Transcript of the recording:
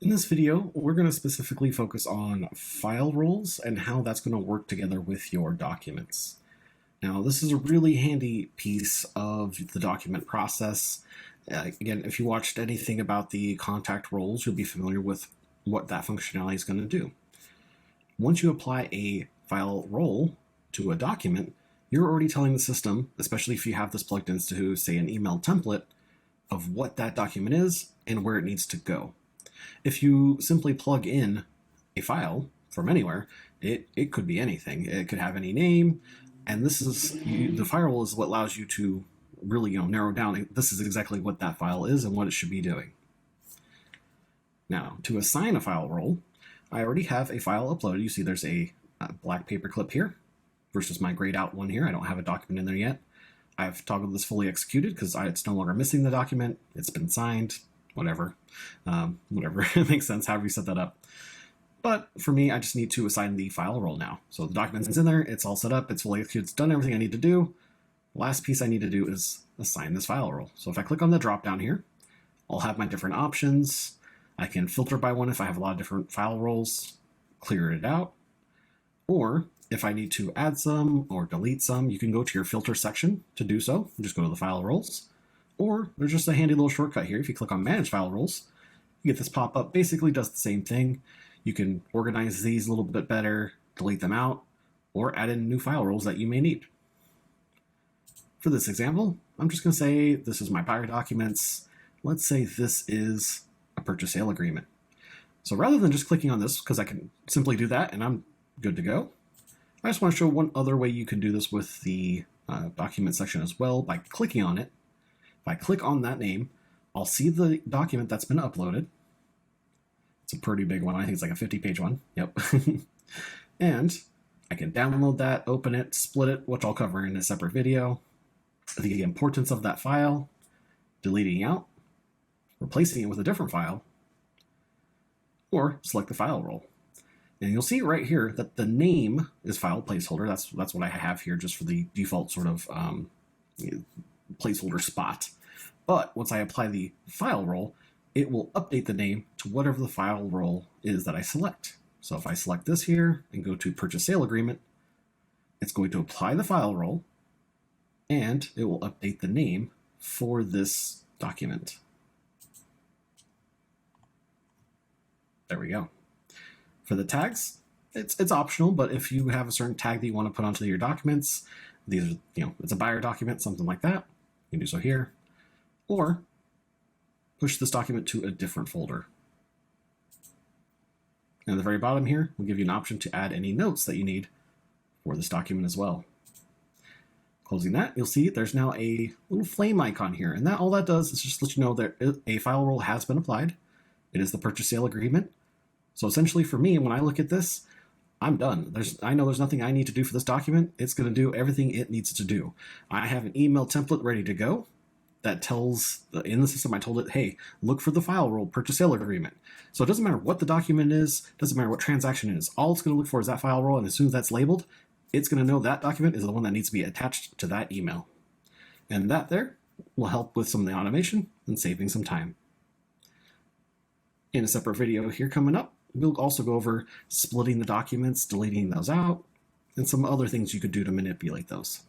In this video, we're going to specifically focus on file roles and how that's going to work together with your documents. Now, this is a really handy piece of the document process. Again, if you watched anything about the contact roles, you'll be familiar with what that functionality is going to do. Once you apply a file role to a document, you're already telling the system, especially if you have this plugged into, say, an email template, of what that document is and where it needs to go. If you simply plug in a file from anywhere, it could be anything. It could have any name, and this is the firewall is what allows you to really narrow down. This is exactly what that file is and what it should be doing. Now, to assign a file role, I already have a file uploaded. You see there's a black paperclip here versus my grayed out one here. I don't have a document in there yet. I've toggled this fully executed because it's no longer missing the document. It's been signed. Whatever. It makes sense however you set that up. But for me, I just need to assign the file role now. So the document's in there, it's all set up, it's fully executed, it's done everything I need to do. The last piece I need to do is assign this file role. So if I click on the drop down here, I'll have my different options. I can filter by one if I have a lot of different file roles, clear it out. Or if I need to add some or delete some, you can go to your filter section to do so. Just go to the file roles. Or there's just a handy little shortcut here. If you click on Manage File Roles, you get this pop-up. Basically does the same thing. You can organize these a little bit better, delete them out, or add in new file roles that you may need. For this example, I'm just going to say this is my buyer documents. Let's say this is a purchase sale agreement. So rather than just clicking on this, because I can simply do that and I'm good to go, I just want to show one other way you can do this with the document section as well by clicking on it. If I click on that name, I'll see the document that's been uploaded. It's a pretty big one. I think it's like a 50-page one. Yep. And I can download that, open it, split it, which I'll cover in a separate video. The importance of that file, deleting out, replacing it with a different file, or select the file role. And you'll see right here that the name is file placeholder. That's what I have here just for the default sort of placeholder spot. But once I apply the file role, it will update the name to whatever the file role is that I select. So if I select this here and go to purchase sale agreement, it's going to apply the file role and it will update the name for this document. There we go. For the tags, it's optional, but if you have a certain tag that you want to put onto your documents, these are, it's a buyer document, something like that, you can do so here, or push this document to a different folder. And at the very bottom here, we'll give you an option to add any notes that you need for this document as well. Closing that, you'll see there's now a little flame icon here, and all that does is just let you know that a file role has been applied. It is the purchase sale agreement. So essentially for me, when I look at this, I'm done. I know there's nothing I need to do for this document. It's going to do everything it needs to do. I have an email template ready to go that tells, in the system, I told it, hey, look for the file role purchase sale agreement. So it doesn't matter what the document is, doesn't matter what transaction it is. All it's going to look for is that file role, and as soon as that's labeled, it's going to know that document is the one that needs to be attached to that email. And that there will help with some of the automation and saving some time. In a separate video here coming up, we'll also go over splitting the documents, deleting those out, and some other things you could do to manipulate those.